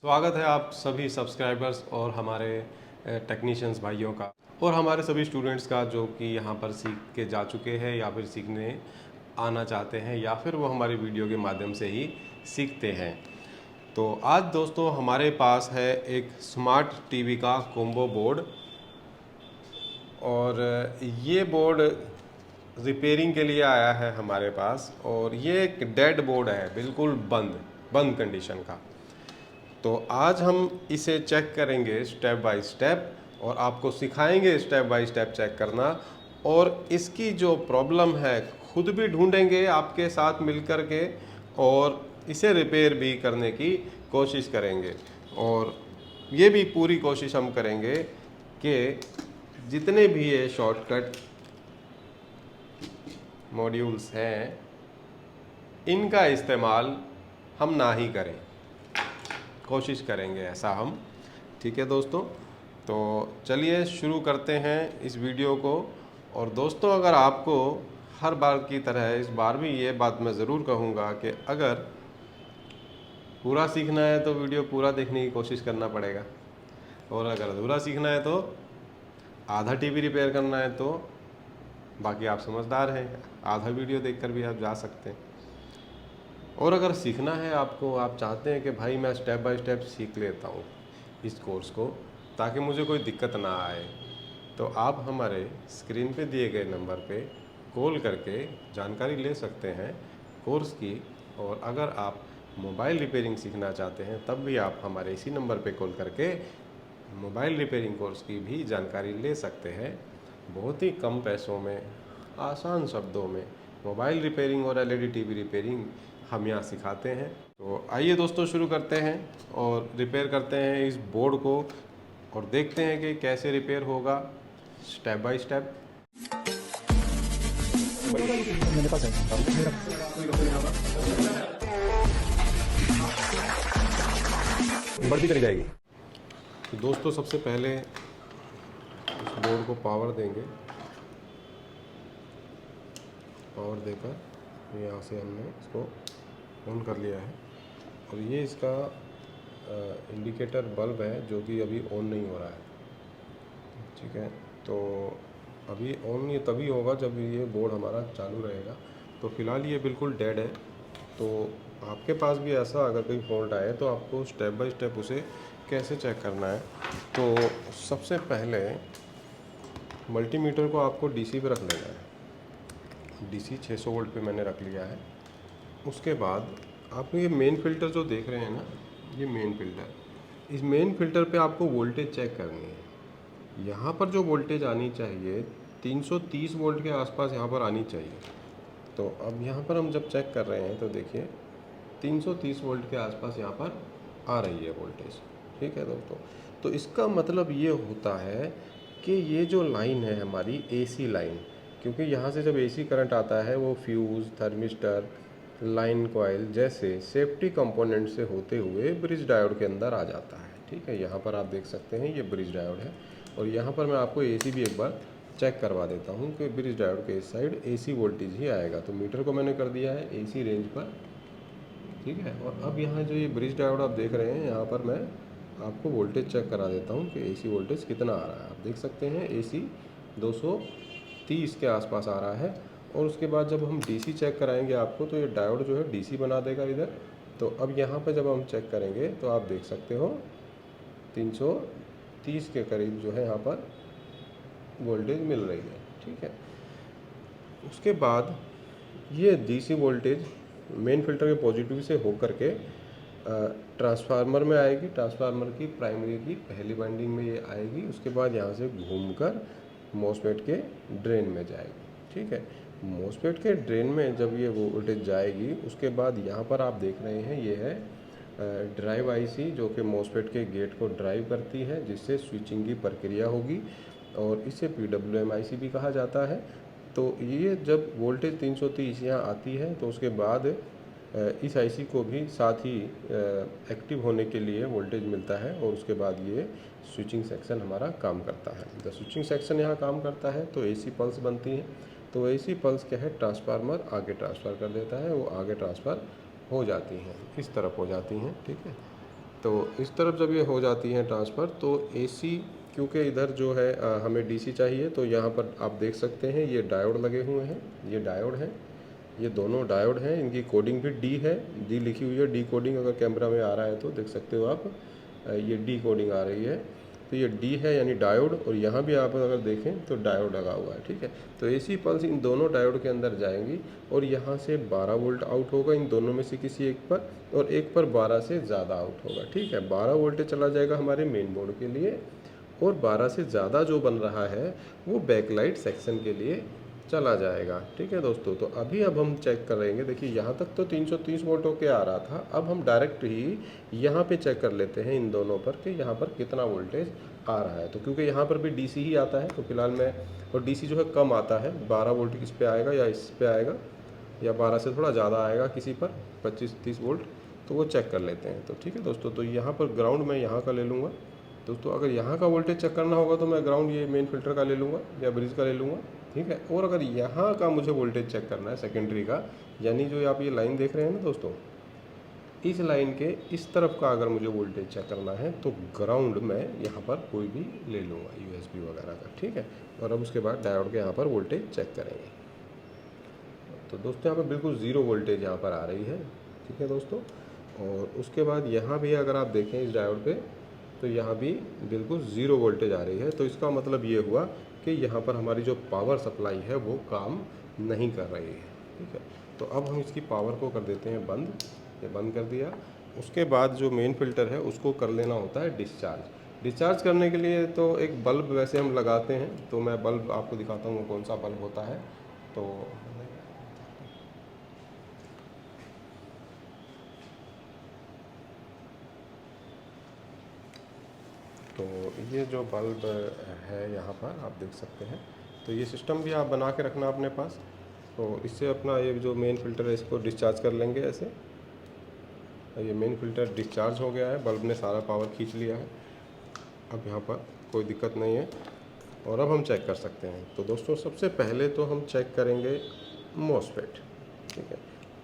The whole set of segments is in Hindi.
स्वागत है आप सभी सब्सक्राइबर्स और हमारे टेक्नीशियंस भाइयों का और हमारे सभी स्टूडेंट्स का जो कि यहाँ पर सीख के जा चुके हैं या फिर सीखने आना चाहते हैं या फिर वो हमारी वीडियो के माध्यम से ही सीखते हैं। तो आज दोस्तों हमारे पास है एक स्मार्ट टीवी का कॉम्बो बोर्ड और ये बोर्ड रिपेयरिंग के लिए आया है हमारे पास और ये एक डेड बोर्ड है, बिल्कुल बंद कंडीशन का। तो आज हम इसे चेक करेंगे स्टेप बाय स्टेप और आपको सिखाएंगे स्टेप बाय स्टेप चेक करना और इसकी जो प्रॉब्लम है खुद भी ढूंढेंगे आपके साथ मिलकर के और इसे रिपेयर भी करने की कोशिश करेंगे। और ये भी पूरी कोशिश हम करेंगे कि जितने भी ये शॉर्टकट मॉड्यूल्स हैं इनका इस्तेमाल हम ना ही करें, कोशिश करेंगे ऐसा हम। ठीक है दोस्तों, तो चलिए शुरू करते हैं इस वीडियो को। और दोस्तों अगर आपको हर बार की तरह इस बार भी ये बात मैं ज़रूर कहूँगा कि अगर पूरा सीखना है तो वीडियो पूरा देखने की कोशिश करना पड़ेगा और अगर अधूरा सीखना है तो आधा टीवी रिपेयर करना है तो बाकी आप समझदार हैं, आधा वीडियो देखकर भी आप जा सकते हैं। और अगर सीखना है आपको, आप चाहते हैं कि भाई मैं स्टेप बाय स्टेप सीख लेता हूँ इस कोर्स को ताकि मुझे कोई दिक्कत ना आए, तो आप हमारे स्क्रीन पे दिए गए नंबर पे कॉल करके जानकारी ले सकते हैं कोर्स की। और अगर आप मोबाइल रिपेयरिंग सीखना चाहते हैं तब भी आप हमारे इसी नंबर पे कॉल करके मोबाइल रिपेयरिंग कोर्स की भी जानकारी ले सकते हैं। बहुत ही कम पैसों में, आसान शब्दों में मोबाइल रिपेयरिंग और एलईडी टीवी रिपेयरिंग हम यहाँ सिखाते हैं। तो आइए दोस्तों शुरू करते हैं और रिपेयर करते हैं इस बोर्ड को और देखते हैं कि कैसे रिपेयर होगा स्टेप बाय स्टेप। मेरे पास है बढ़ती चली जाएगी। तो दोस्तों सबसे पहले इस बोर्ड को पावर देंगे, पावर देकर यहाँ से हमने इसको ऑन कर लिया है और ये इसका इंडिकेटर बल्ब है जो कि अभी ऑन नहीं हो रहा है। ठीक है, तो अभी ऑन ये तभी होगा जब ये बोर्ड हमारा चालू रहेगा। तो फिलहाल ये बिल्कुल डेड है। तो आपके पास भी ऐसा अगर कोई फॉल्ट आए तो आपको स्टेप बाय स्टेप उसे कैसे चेक करना है। तो सबसे पहले मल्टीमीटर को आपको डीसी पे रख लेना है। डीसी 600 वोल्ट पे मैंने रख लिया है। उसके बाद आप ये मेन फ़िल्टर जो देख रहे हैं ना, ये मेन फ़िल्टर, इस मेन फ़िल्टर पे आपको वोल्टेज चेक करनी है। यहाँ पर जो वोल्टेज आनी चाहिए 330 वोल्ट के आसपास यहाँ पर आनी चाहिए। तो अब यहाँ पर हम जब चेक कर रहे हैं तो देखिए 330 वोल्ट के आसपास यहाँ पर आ रही है वोल्टेज। ठीक है दोस्तों, तो इसका मतलब ये होता है कि ये जो लाइन है हमारी एसी लाइन, क्योंकि यहाँ से जब एसी करंट आता है वो फ्यूज़, थर्मिस्टर, लाइन कॉइल जैसे सेफ्टी कंपोनेंट से होते हुए ब्रिज डायोड के अंदर आ जाता है। ठीक है, यहाँ पर आप देख सकते हैं ये ब्रिज डायोड है और यहाँ पर मैं आपको एसी भी एक बार चेक करवा देता हूँ कि ब्रिज डायोड के इस साइड एसी वोल्टेज ही आएगा। तो मीटर को मैंने कर दिया है एसी रेंज पर। ठीक है, और अब यहाँ जो ये ब्रिज डायोड आप देख रहे हैं यहाँ पर मैं आपको वोल्टेज चेक करा देता हूँ कि एसी वोल्टेज कितना आ रहा है। आप देख सकते हैं एसी 230 के आसपास आ रहा है। और उसके बाद जब हम डीसी चेक कराएंगे आपको तो ये डायोड जो है डीसी बना देगा इधर। तो अब यहाँ पर जब हम चेक करेंगे तो आप देख सकते हो 330 के करीब जो है यहाँ पर वोल्टेज मिल रही है। ठीक है, उसके बाद ये डीसी वोल्टेज मेन फिल्टर के पॉजिटिव से होकर के ट्रांसफार्मर में आएगी। ट्रांसफार्मर की प्राइमरी की पहली वाइंडिंग में ये आएगी। उसके बाद यहाँ से घूमकर मॉसफेट के ड्रेन में जाएगी। ठीक है, मॉसफेट के ड्रेन में जब ये वोल्टेज जाएगी उसके बाद यहाँ पर आप देख रहे हैं ये है ड्राइव आईसी जो कि मॉसफेट के गेट को ड्राइव करती है जिससे स्विचिंग की प्रक्रिया होगी और इसे PWM आईसी भी कहा जाता है। तो ये जब वोल्टेज 330 यहाँ आती है तो उसके बाद इस आईसी को भी साथ ही एक्टिव होने के लिए वोल्टेज मिलता है और उसके बाद ये स्विचिंग सेक्शन हमारा काम करता है। जब स्विचिंग सेक्शन यहाँ काम करता है तो एसी पल्स बनती है। तो एसी पल्स क्या है, ट्रांसफार्मर आगे ट्रांसफ़र कर देता है, वो आगे ट्रांसफ़र हो जाती हैं, इस तरफ हो जाती हैं। ठीक है, तो इस तरफ जब ये हो जाती है ट्रांसफ़र तो एसी, क्योंकि इधर जो है हमें डीसी चाहिए, तो यहाँ पर आप देख सकते हैं ये डायोड लगे हुए हैं, ये डायोड हैं, ये दोनों डायोड हैं, इनकी कोडिंग भी डी है, डी लिखी हुई है, डी कोडिंग अगर कैमरा में आ रहा है तो देख सकते हो आप, ये डी कोडिंग आ रही है, तो ये डी है यानी डायोड, और यहाँ भी आप अगर देखें तो डायोड लगा हुआ है, ठीक है। तो एसी पल्स इन दोनों डायोड के अंदर जाएंगी और यहाँ से 12 वोल्ट आउट होगा इन दोनों में से किसी एक पर, और एक पर 12 से ज़्यादा आउट होगा, ठीक है। 12 वोल्टेज चला जाएगा हमारे मेन बोर्ड के लिए, और 12 से ज़्यादा जो बन रहा है वो बैकलाइट सेक्शन के लिए चला जाएगा, ठीक है दोस्तों। तो अब हम चेक करेंगे, देखिए यहाँ तक तो 330 वोल्ट होके आ रहा था, अब हम डायरेक्ट ही यहाँ पे चेक कर लेते हैं इन दोनों पर कि यहाँ पर कितना वोल्टेज आ रहा है। तो क्योंकि यहाँ पर भी डीसी ही आता है, तो फिलहाल मैं, और डीसी जो है कम आता है, 12 वोल्ट इस पे आएगा या इस पे आएगा, या 12 से थोड़ा ज़्यादा आएगा किसी पर 25-30 वोल्ट, तो वो चेक कर लेते हैं। तो ठीक है दोस्तों, तो यहाँ पर ग्राउंड मैं यहाँ का ले लूँगा दोस्तों। अगर यहाँ का वोल्टेज चेक करना होगा तो मैं ग्राउंड ये मेन फिल्टर का ले लूँगा या ब्रिज का ले लूँगा, ठीक है। और अगर यहाँ का मुझे वोल्टेज चेक करना है सेकेंडरी का, यानी जो आप ये लाइन देख रहे हैं ना दोस्तों, इस लाइन के इस तरफ का अगर मुझे वोल्टेज चेक करना है तो ग्राउंड में यहाँ पर कोई भी ले लूँगा यूएसबी वगैरह का, ठीक है। और अब उसके बाद डायोड के यहाँ पर वोल्टेज चेक करेंगे। तो दोस्तों यहाँ पर बिल्कुल ज़ीरो वोल्टेज यहाँ पर आ रही है, ठीक है दोस्तों। और उसके बाद यहाँ भी अगर आप देखें इस डायोड पे, तो यहाँ भी बिल्कुल ज़ीरो वोल्टेज आ रही है। तो इसका मतलब ये हुआ कि यहाँ पर हमारी जो पावर सप्लाई है वो काम नहीं कर रही है, ठीक है। तो अब हम इसकी पावर को कर देते हैं बंद, ये बंद कर दिया। उसके बाद जो मेन फ़िल्टर है उसको कर लेना होता है डिस्चार्ज। डिस्चार्ज करने के लिए तो एक बल्ब वैसे हम लगाते हैं, तो मैं बल्ब आपको दिखाता हूँ कौन सा बल्ब होता है। तो ये जो बल्ब है यहाँ पर आप देख सकते हैं, तो ये सिस्टम भी आप बना के रखना अपने पास। तो इससे अपना ये जो मेन फ़िल्टर है इसको डिस्चार्ज कर लेंगे ऐसे। ये मेन फ़िल्टर डिस्चार्ज हो गया है, बल्ब ने सारा पावर खींच लिया है, अब यहाँ पर कोई दिक्कत नहीं है। और अब हम चेक कर सकते हैं। तो दोस्तों सबसे पहले तो हम चेक करेंगे मॉसफेट, ठीक है।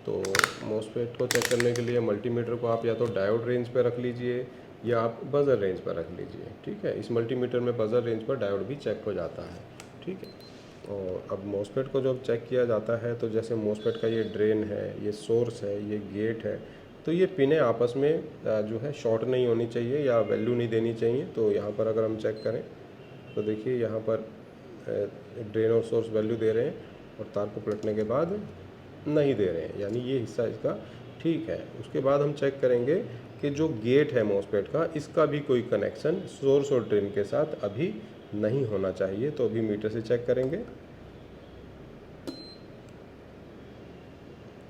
तो मॉसफेट को चेक करने के लिए मल्टीमीटर को आप या तो डायोड रेंज पर रख लीजिए या आप बजर रेंज पर रख लीजिए, ठीक है। इस मल्टीमीटर में बजर रेंज पर डायोड भी चेक हो जाता है, ठीक है। और अब मॉसफेट को जब चेक किया जाता है तो जैसे मॉसफेट का ये ड्रेन है, ये सोर्स है, ये गेट है, तो ये पिनें आपस में जो है शॉर्ट नहीं होनी चाहिए या वैल्यू नहीं देनी चाहिए। तो यहाँ पर अगर हम चेक करें तो देखिए यहाँ पर ड्रेन और सोर्स वैल्यू दे रहे हैं और तार को पलटने के बाद नहीं दे रहे हैं, यानी ये हिस्सा इसका ठीक है। उसके बाद हम चेक करेंगे कि जो गेट है मॉसफेट का, इसका भी कोई कनेक्शन सोर्स और ड्रेन के साथ अभी नहीं होना चाहिए। तो अभी मीटर से चेक करेंगे।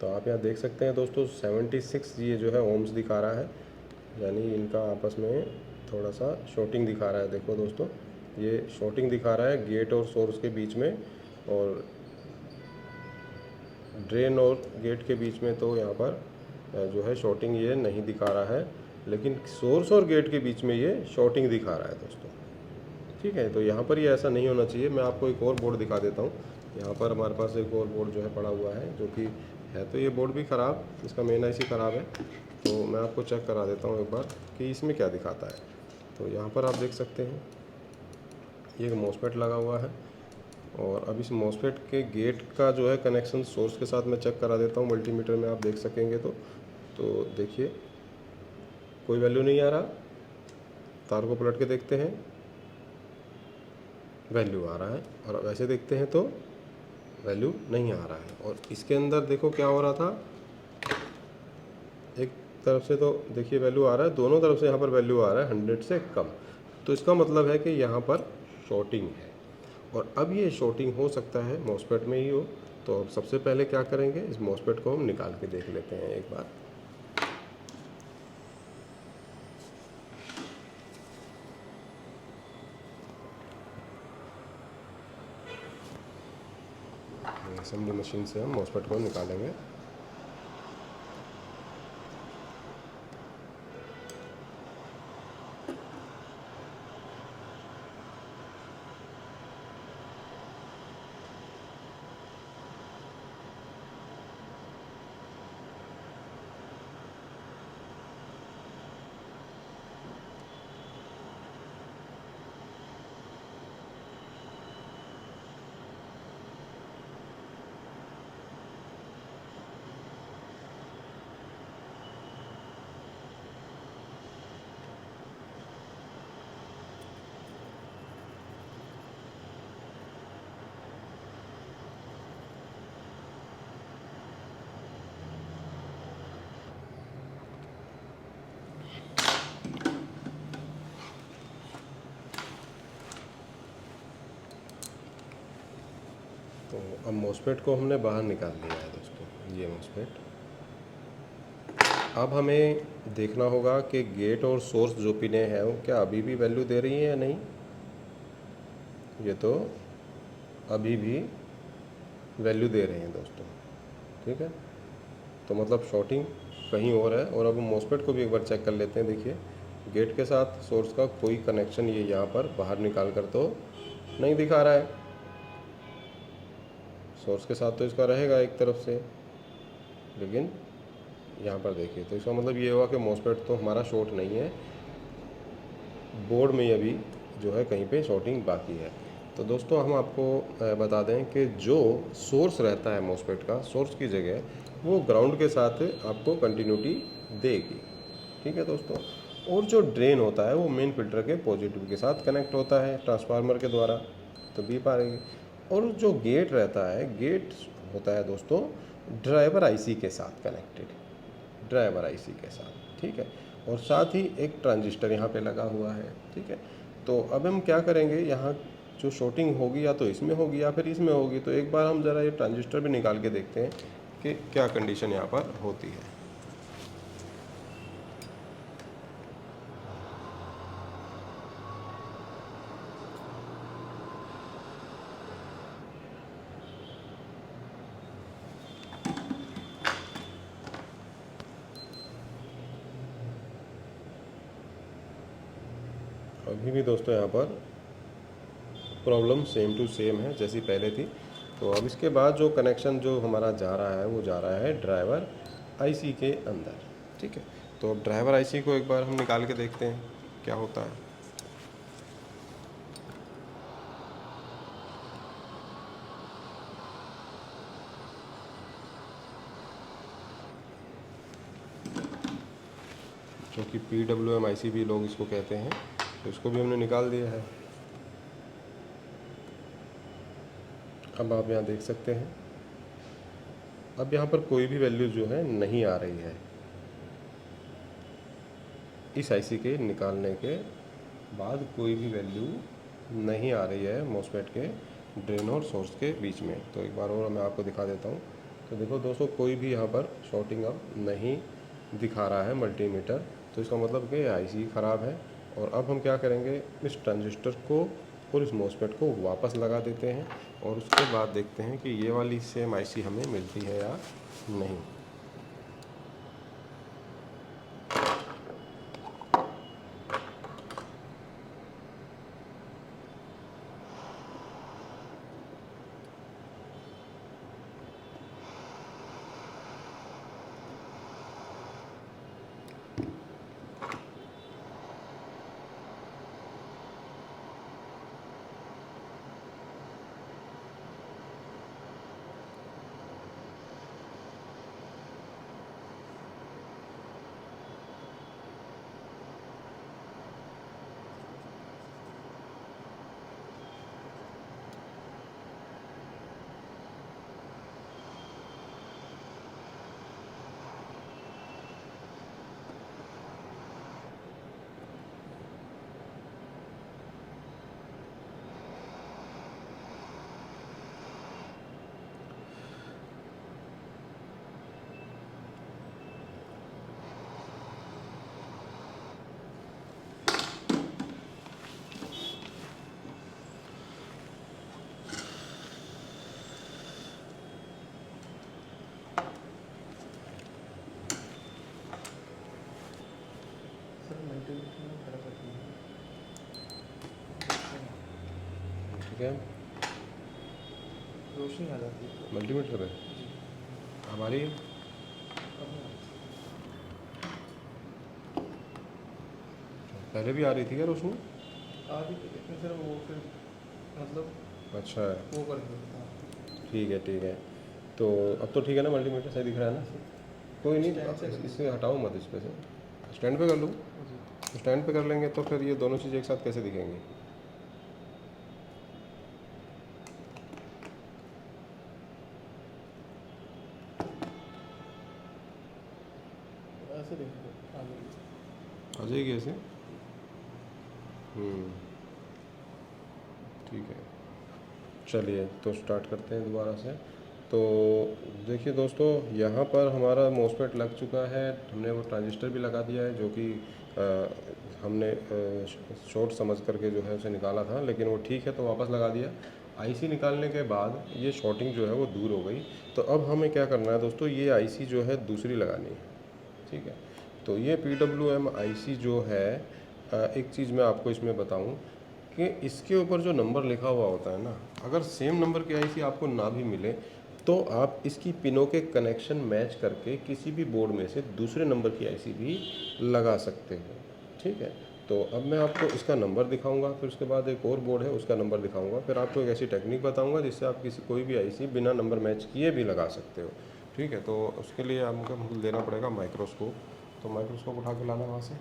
तो आप यहाँ देख सकते हैं दोस्तों 76 ये जो है ओम्स दिखा रहा है, यानी इनका आपस में थोड़ा सा शॉर्टिंग दिखा रहा है। देखो दोस्तों ये शॉर्टिंग दिखा रहा है गेट और सोर्स के बीच में, और ड्रेन और गेट के बीच में तो यहाँ पर जो है शॉर्टिंग ये नहीं दिखा रहा है, लेकिन सोर्स और गेट के बीच में ये शॉर्टिंग दिखा रहा है दोस्तों, ठीक है। तो यहाँ पर ये ऐसा नहीं होना चाहिए। मैं आपको एक और बोर्ड दिखा देता हूँ। यहाँ पर हमारे पास एक और बोर्ड जो है पड़ा हुआ है, जो कि है तो ये बोर्ड भी ख़राब, इसका मेन आईसी ख़राब है। तो मैं आपको चेक करा देता हूँ एक बार कि इसमें क्या दिखाता है। तो यहाँ पर आप देख सकते हैं ये एक मॉसफेट लगा हुआ है, और अब इस मॉसफेट के गेट का जो है कनेक्शन सोर्स के साथ मैं चेक करा देता हूँ मल्टीमीटर में, आप देख सकेंगे। तो देखिए कोई वैल्यू नहीं आ रहा। तार को पलट के देखते हैं, वैल्यू आ रहा है, और वैसे देखते हैं तो वैल्यू नहीं आ रहा है। और इसके अंदर देखो क्या हो रहा था, एक तरफ से तो देखिए वैल्यू आ रहा है, दोनों तरफ से यहाँ पर वैल्यू आ रहा है 100 से कम। तो इसका मतलब है कि यहाँ पर शॉर्टिंग है, और अब ये शॉर्टिंग हो सकता है मॉसफेट में ही हो। तो अब सबसे पहले क्या करेंगे, इस मॉसफेट को हम निकाल के देख लेते हैं एक बार। असेंबली मशीन से हम मॉसफेट को निकालेंगे। अब मॉसफेट को हमने बाहर निकाल लिया है दोस्तों, ये मॉसफेट। अब हमें देखना होगा कि गेट और सोर्स जो पिनें हैं वो क्या अभी भी वैल्यू दे रही हैं या नहीं। ये तो अभी भी वैल्यू दे रहे हैं दोस्तों, ठीक है। तो मतलब शॉर्टिंग कहीं और है। और अब हम मॉसफेट को भी एक बार चेक कर लेते हैं। देखिए गेट के साथ सोर्स का कोई कनेक्शन ये यहाँ पर बाहर निकाल कर तो नहीं दिखा रहा है। सोर्स के साथ तो इसका रहेगा एक तरफ से, लेकिन यहाँ पर देखिए तो इसका मतलब ये हुआ कि मॉसफेट तो हमारा शॉर्ट नहीं है, बोर्ड में अभी जो है कहीं पे शॉर्टिंग बाकी है। तो दोस्तों हम आपको बता दें कि जो सोर्स रहता है मॉसफेट का, सोर्स की जगह वो ग्राउंड के साथ आपको कंटिन्यूटी देगी, ठीक है दोस्तों। और जो ड्रेन होता है वो मेन फिल्टर के पॉजिटिव के साथ कनेक्ट होता है ट्रांसफार्मर के द्वारा, तो बीप आ रही है। और जो गेट रहता है, गेट होता है दोस्तों ड्राइवर आईसी के साथ कनेक्टेड, ड्राइवर आईसी के साथ, ठीक है। और साथ ही एक ट्रांजिस्टर यहाँ पे लगा हुआ है, ठीक है। तो अब हम क्या करेंगे, यहाँ जो शॉर्टिंग होगी या तो इसमें होगी या फिर इसमें होगी। तो एक बार हम ज़रा ये ट्रांजिस्टर भी निकाल के देखते हैं कि क्या कंडीशन यहाँ पर होती है। अभी भी दोस्तों यहाँ पर प्रॉब्लम सेम टू सेम है जैसी पहले थी। तो अब इसके बाद जो कनेक्शन जो हमारा जा रहा है वो जा रहा है ड्राइवर आईसी के अंदर, ठीक है। तो अब ड्राइवर आईसी को एक बार हम निकाल के देखते हैं क्या होता है। जो कि PWM IC भी लोग इसको कहते हैं, तो इसको भी हमने निकाल दिया है। अब आप यहाँ देख सकते हैं, अब यहाँ पर कोई भी वैल्यू जो है नहीं आ रही है इस आईसी के निकालने के बाद, कोई भी वैल्यू नहीं आ रही है मॉसफेट के ड्रेन और सोर्स के बीच में। तो एक बार और मैं आपको दिखा देता हूँ। तो देखो दोस्तों कोई भी यहाँ पर शॉर्टिंग अब नहीं दिखा रहा है मल्टीमीटर, तो इसका मतलब कि आईसी ख़राब है। और अब हम क्या करेंगे, इस ट्रांजिस्टर को और इस मॉसफेट को वापस लगा देते हैं और उसके बाद देखते हैं कि ये वाली सेम आईसी हमें मिलती है या नहीं। ठीक है, रोशनी आ जाती है मल्टीमीटर पे हमारी पहले भी आ रही थी क्या रोशनी? आ रही थी, लेकिन सर वो फिर मतलब अच्छा है, वो कर देता। ठीक है। तो अब तो ठीक है ना, मल्टीमीटर सही दिख रहा है ना? कोई नहीं, स्टैंड से इससे हटाओ मत इस पे से, स्टैंड पे कर लूँ। स्टैंड पे कर लेंगे तो फिर ये दोनों चीज़ें एक साथ कैसे दिखेंगी? ऐसे देखो आ जाएगी। आ जाएगी ऐसे। ठीक है, चलिए तो स्टार्ट करते हैं दोबारा से। तो देखिए दोस्तों, यहाँ पर हमारा मॉसफेट लग चुका है। हमने वो ट्रांजिस्टर भी लगा दिया है जो कि हमने शॉर्ट समझ करके जो है उसे निकाला था, लेकिन वो ठीक है तो वापस लगा दिया। आईसी निकालने के बाद ये शॉर्टिंग जो है वो दूर हो गई। तो अब हमें क्या करना है दोस्तों, ये आईसी जो है दूसरी लगानी है। ठीक है, तो ये PWM आईसी जो है, एक चीज़ मैं आपको इसमें बताऊं कि इसके ऊपर जो नंबर लिखा हुआ होता है ना, अगर सेम नंबर की आईसी आपको ना भी मिले तो आप इसकी पिनों के कनेक्शन मैच करके किसी भी बोर्ड में से दूसरे नंबर की आईसी भी लगा सकते हैं। ठीक है, तो अब मैं आपको इसका नंबर दिखाऊंगा, फिर उसके बाद एक और बोर्ड है उसका नंबर दिखाऊंगा, फिर आपको एक ऐसी टेक्निक बताऊंगा जिससे आप कोई भी आईसी बिना नंबर मैच किए भी लगा सकते हो। ठीक है, तो उसके लिए आपको लेना पड़ेगा माइक्रोस्कोप। तो माइक्रोस्कोप उठा के लाना वहाँ से।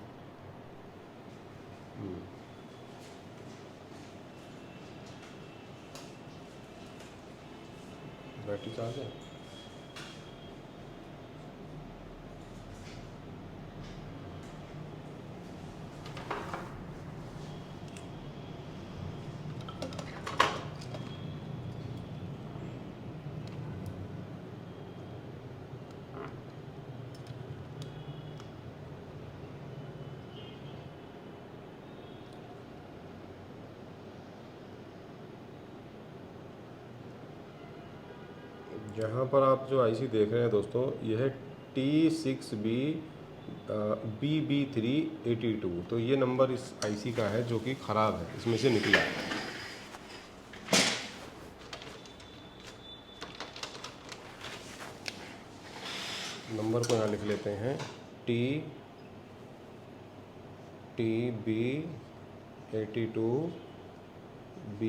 बैटरी चार्ज है। यहाँ पर आप जो आईसी देख रहे हैं दोस्तों, यह है T6B BB382। तो ये नंबर इस आईसी का है जो कि ख़राब है, इसमें से निकला है। नंबर को यहाँ लिख लेते हैं, TB82 B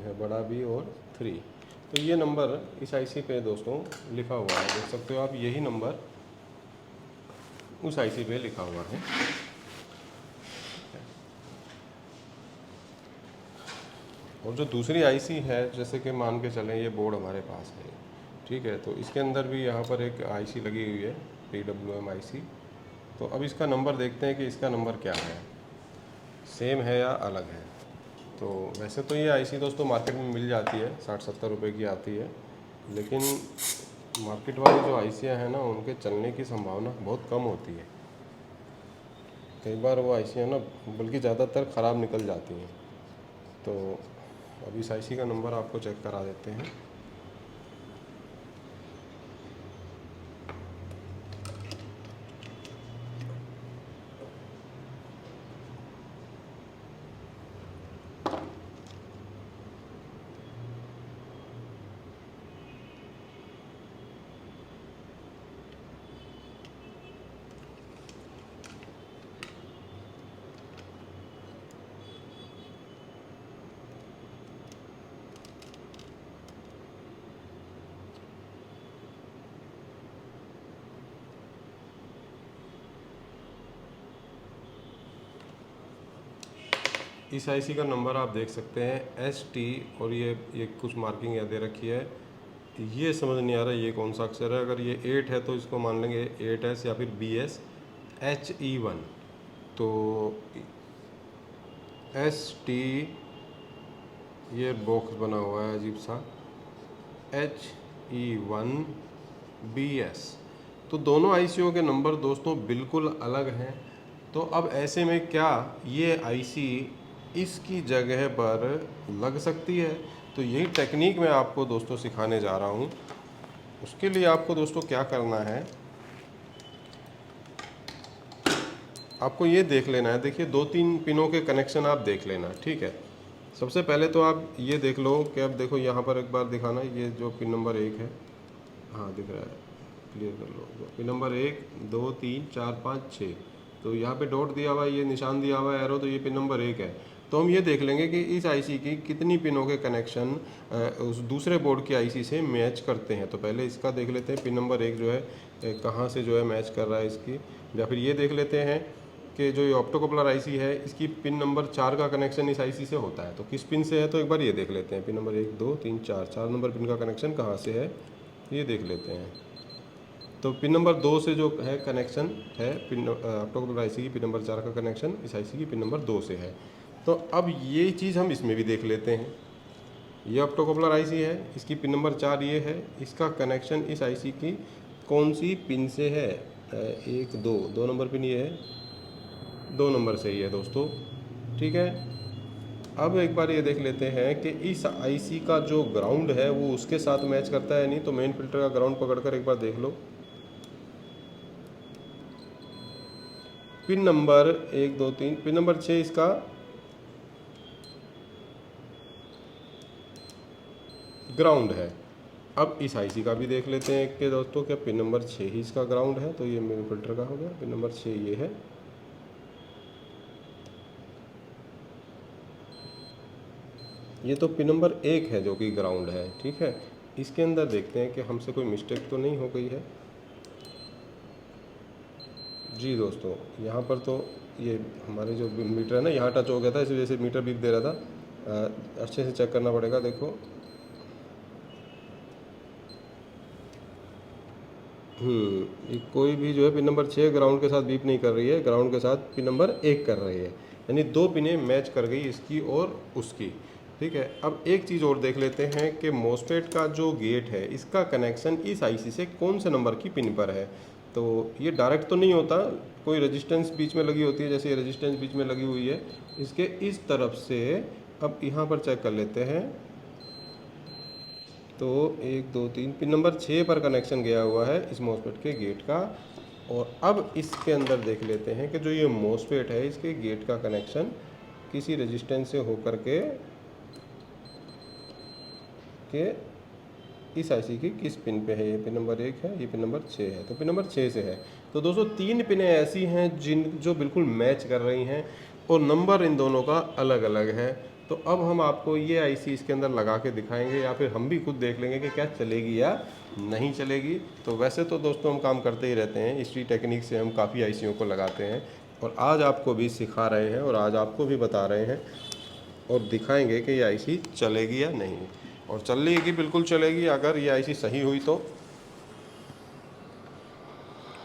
है बड़ा B और 3। तो ये नंबर इस आईसी पे दोस्तों लिखा हुआ है, देख सकते हो आप, यही नंबर उस आईसी पे लिखा हुआ है। और जो दूसरी आईसी है, जैसे कि मान के चलें ये बोर्ड हमारे पास है, ठीक है, तो इसके अंदर भी यहाँ पर एक आईसी लगी हुई है, PWM आईसी। तो अब इसका नंबर देखते हैं कि इसका नंबर क्या है, सेम है या अलग है। तो वैसे तो ये आईसी दोस्तों मार्केट में मिल जाती है, 60-70 रुपये की आती है, लेकिन मार्केट वाली जो आईसियाँ हैं ना, उनके चलने की संभावना बहुत कम होती है। कई बार वो आईसियाँ ना बल्कि ज़्यादातर ख़राब निकल जाती हैं। तो अब इस आईसी का नंबर आपको चेक करा देते हैं। इस आईसी का नंबर आप देख सकते हैं ST, और ये कुछ मार्किंग यहाँ दे रखी है। ये समझ नहीं आ रहा ये कौन सा अक्षर है। अगर ये 8 है तो इसको मान लेंगे 8S या फिर BS HE1। तो ST, ये बॉक्स बना हुआ है अजीब सा, HE1 BS। तो दोनों आईसीओ के नंबर दोस्तों बिल्कुल अलग हैं। तो अब ऐसे में क्या ये आईसी इसकी जगह पर लग सकती है? तो यही टेक्निक मैं आपको दोस्तों सिखाने जा रहा हूँ। उसके लिए आपको दोस्तों क्या करना है, आपको ये देख लेना है। देखिए 2-3 पिनों के कनेक्शन आप देख लेना, ठीक है। सबसे पहले तो आप ये देख लो कि अब देखो यहाँ पर एक बार दिखाना, ये जो पिन नंबर 1 है, हाँ दिख रहा है, क्लियर कर लो। पिन नंबर 1 2 3 4 5 6, तो यहाँ पे डॉट दिया हुआ है, ये निशान दिया हुआ है एरो, तो ये पिन नंबर 1 है। तो हम ये देख लेंगे कि इस आईसी की कितनी पिनों के कनेक्शन उस दूसरे बोर्ड की आईसी से मैच करते हैं। तो पहले इसका देख लेते हैं, पिन नंबर 1 जो है कहाँ से जो है मैच कर रहा है इसकी। या फिर ये देख लेते हैं कि जो ये ऑप्टोकपलर आईसी है, इसकी पिन नंबर 4 का कनेक्शन इस आईसी से होता है। तो किस पिन से है, तो एक बार ये देख लेते हैं। पिन नंबर 1 2 3 4 नंबर पिन का कनेक्शन कहाँ से है, ये देख लेते हैं। तो पिन नंबर 2 से जो है कनेक्शन है, पिन ऑप्टोकपलर आईसी की पिन नंबर 4 का कनेक्शन इस आईसी की पिन नंबर 2 से है। तो अब ये चीज़ हम इसमें भी देख लेते हैं। ये ऑप्टोकॉपलर आईसी है, इसकी पिन नंबर 4 ये है। इसका कनेक्शन इस आईसी की कौन सी पिन से है? 1 2 नंबर पिन ये है, 2 नंबर से ही है दोस्तों, ठीक है। अब एक बार ये देख लेते हैं कि इस आईसी का जो ग्राउंड है वो उसके साथ मैच करता है नहीं। तो मेन फिल्टर का ग्राउंड पकड़कर एक बार देख लो। पिन नंबर 1 2 3, पिन नंबर 6 इसका ग्राउंड है। अब इस आईसी का भी देख लेते हैं कि दोस्तों क्या पिन नंबर 6 ही इसका ग्राउंड है। तो ये मेन फिल्टर का हो गया, पिन नंबर 6 ये है। ये तो पिन नंबर 1 है जो कि ग्राउंड है, ठीक है। इसके अंदर देखते हैं कि हमसे कोई मिस्टेक तो नहीं हो गई है। जी दोस्तों, यहाँ पर तो ये हमारे जो मीटर है ना यहाँ टच हो गया था, इस वजह से मीटर बीप दे रहा था। अच्छे से चेक करना पड़ेगा। देखो ये कोई भी जो है पिन नंबर 6 ग्राउंड के साथ बीप नहीं कर रही है, ग्राउंड के साथ पिन नंबर 1 कर रही है। यानी 2 पिनें मैच कर गई, इसकी और उसकी, ठीक है। अब एक चीज़ और देख लेते हैं कि मॉसफेट का जो गेट है इसका कनेक्शन इस आईसी से कौन से नंबर की पिन पर है। तो ये डायरेक्ट तो नहीं होता, कोई रेजिस्टेंस बीच में लगी होती है, जैसे ये रेजिस्टेंस बीच में लगी हुई है इसके इस तरफ से। अब यहाँ पर चेक कर लेते हैं। तो 1 2 3 पिन नंबर 6 पर कनेक्शन गया हुआ है इस मॉसफेट के गेट का। और अब इसके अंदर देख लेते हैं कि जो ये मॉसफेट है इसके गेट का कनेक्शन किसी रेजिस्टेंस से होकर के इस आईसी की किस पिन पे है। ये पिन नंबर 1 है, ये पिन नंबर 6 है, तो पिन नंबर 6 से है। तो दोस्तों 3 पिनें ऐसी हैं जो बिल्कुल मैच कर रही हैं और नंबर इन दोनों का अलग अलग है। तो अब हम आपको ये आईसी इसके अंदर लगा के दिखाएंगे या फिर हम भी खुद देख लेंगे कि क्या चलेगी या नहीं चलेगी। तो वैसे तो दोस्तों हम काम करते ही रहते हैं, इसी टेक्निक से हम काफ़ी आईसीयों को लगाते हैं और आज आपको भी सिखा रहे हैं और आज आपको भी बता रहे हैं और दिखाएंगे कि ये आईसी चलेगी या नहीं। और चलेगी, बिल्कुल चलेगी अगर ये आईसी सही हुई तो।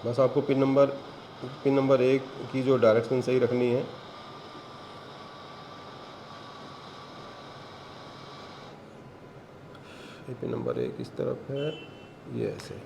बस आपको पिन नंबर 1 की जो डायरेक्शन सही रखनी है। ये पिन नंबर 1 इस तरफ है, ये ऐसे।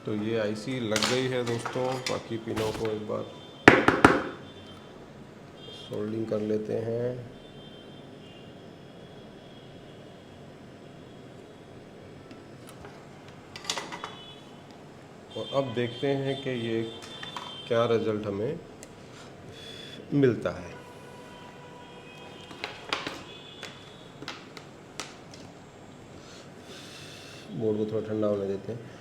तो ये आईसी लग गई है दोस्तों। बाकी पिनों को एक बार सोल्डिंग कर लेते हैं। और अब देखते हैं कि ये क्या रिजल्ट हमें मिलता है। बोर्ड को थोड़ा ठंडा होने देते हैं।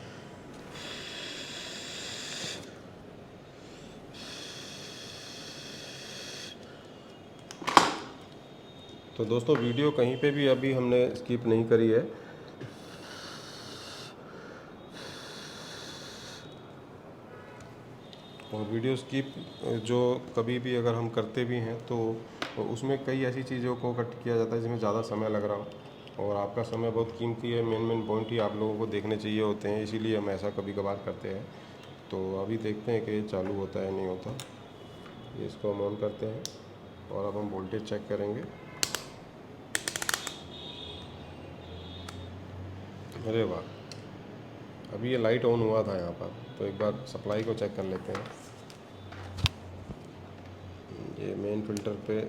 तो दोस्तों वीडियो कहीं पे भी अभी हमने स्किप नहीं करी है। और वीडियो स्किप जो कभी भी अगर हम करते भी हैं तो उसमें कई ऐसी चीज़ों को कट किया जाता है जिसमें ज़्यादा समय लग रहा हो और आपका समय बहुत कीमती है। मेन पॉइंट ही आप लोगों को देखने चाहिए होते हैं, इसीलिए हम ऐसा कभी कभार करते हैं। तो अभी देखते हैं कि ये चालू होता है नहीं होता। ये इसको हम ऑन करते हैं और अब हम वोल्टेज चेक करेंगे। अरे वाह, अभी ये लाइट ऑन हुआ था यहाँ पर। तो एक बार सप्लाई को चेक कर लेते हैं। ये मेन फिल्टर पे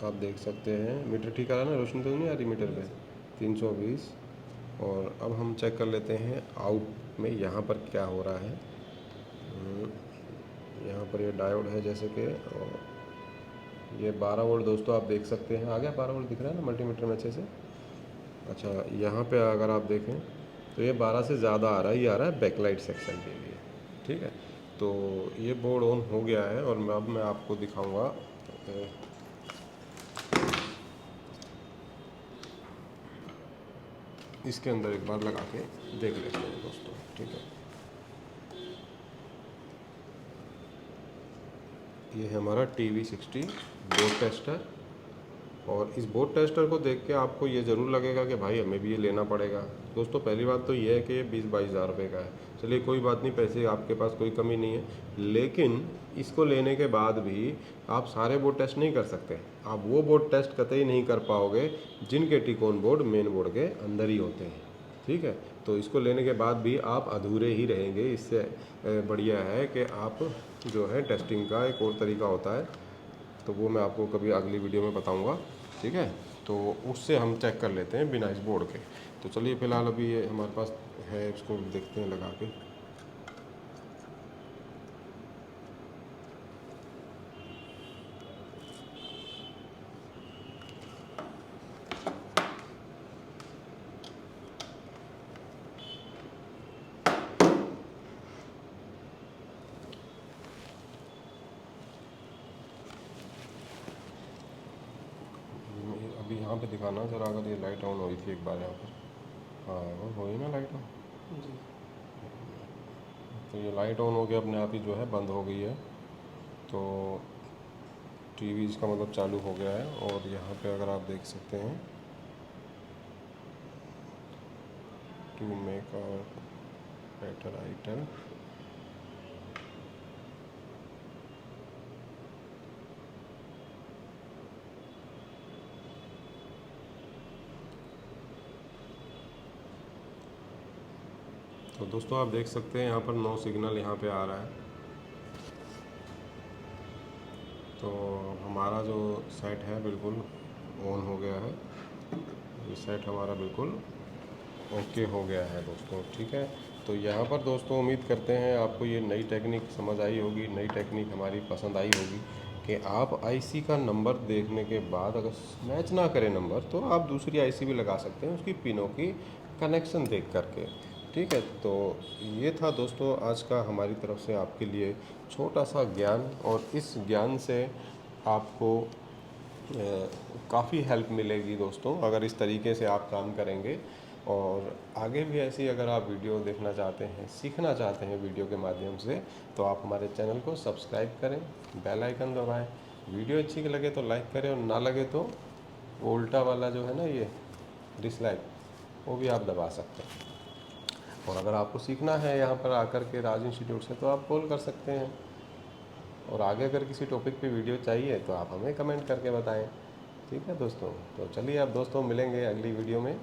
आप देख सकते हैं मीटर ठीक आ रहा है ना, रोशनी तो नहीं आ रही मीटर पे 320। और अब हम चेक कर लेते हैं आउट में यहाँ पर क्या हो रहा है। यहाँ पर ये डायोड है जैसे कि, और ये 12 वोल्ट दोस्तों आप देख सकते हैं। आ गया 12 वोल्ट दिख रहा है ना मल्टीमीटर में अच्छे से। अच्छा, यहाँ पे अगर आप देखें तो ये 12 से ज़्यादा आ रहा है, ये आ रहा है बैकलाइट सेक्शन के लिए, ठीक है। तो ये बोर्ड ऑन हो गया है और अब मैं आपको दिखाऊंगा। इसके अंदर एक बार लगा के देख लेते हैं दोस्तों, ठीक है। ये है हमारा TV60 बोट टेस्टर। और इस बोट टेस्टर को देख के आपको ये ज़रूर लगेगा कि भाई हमें भी ये लेना पड़ेगा। दोस्तों पहली बात तो ये है कि ये 20-22 हज़ार रुपये का है। चलिए कोई बात नहीं, पैसे आपके पास कोई कमी नहीं है, लेकिन इसको लेने के बाद भी आप सारे बोर्ड टेस्ट नहीं कर सकते। आप वो बोर्ड टेस्ट कतई नहीं कर पाओगे जिनके टिकोन बोर्ड मेन बोर्ड के अंदर ही होते हैं। ठीक है, तो इसको लेने के बाद भी आप अधूरे ही रहेंगे। इससे बढ़िया है कि आप जो है टेस्टिंग का एक और तरीका होता है, तो वो मैं आपको कभी अगली वीडियो में बताऊंगा। ठीक है, तो उससे हम चेक कर लेते हैं बिना इस बोर्ड के। तो चलिए फ़िलहाल अभी ये हमारे पास है, इसको देखते हैं लगा के। अभी यहाँ पे दिखाना ज़रा, अगर ये लाइट ऑन हुई थी एक बार यहाँ पर। हाँ वो हुई ना लाइट ऑन। जी। तो ये लाइट ऑन हो के अपने आप ही जो है बंद हो गई है। तो टीवी इसका मतलब चालू हो गया है। और यहाँ पे अगर आप देख सकते हैं, टू मेक और बेटर आइटम। तो दोस्तों आप देख सकते हैं यहाँ पर नो सिग्नल यहाँ पे आ रहा है। तो हमारा जो सेट है बिल्कुल ऑन हो गया है। ये सेट हमारा बिल्कुल ओके हो गया है दोस्तों। ठीक है, तो यहाँ पर दोस्तों उम्मीद करते हैं आपको ये नई टेक्निक समझ आई होगी, नई टेक्निक हमारी पसंद आई होगी कि आप आईसी का नंबर देखने के बाद अगर मैच ना करे नंबर, तो आप दूसरी आईसी भी लगा सकते हैं उसकी पिनों की कनेक्शन देख करके। ठीक है, तो ये था दोस्तों आज का हमारी तरफ से आपके लिए छोटा सा ज्ञान। और इस ज्ञान से आपको काफ़ी हेल्प मिलेगी दोस्तों, अगर इस तरीके से आप काम करेंगे। और आगे भी ऐसी अगर आप वीडियो देखना चाहते हैं, सीखना चाहते हैं वीडियो के माध्यम से, तो आप हमारे चैनल को सब्सक्राइब करें, बेल आइकन दबाएं। वीडियो अच्छी लगे तो लाइक करें, और ना लगे तो वो उल्टा वाला जो है ना, ये डिसलाइक, वो भी आप दबा सकते हैं। और अगर आपको सीखना है यहाँ पर आकर के राज इंस्टीट्यूट से, तो आप कॉल कर सकते हैं। और आगे अगर किसी टॉपिक पे वीडियो चाहिए तो आप हमें कमेंट करके बताएं। ठीक है दोस्तों, तो चलिए अब दोस्तों मिलेंगे अगली वीडियो में।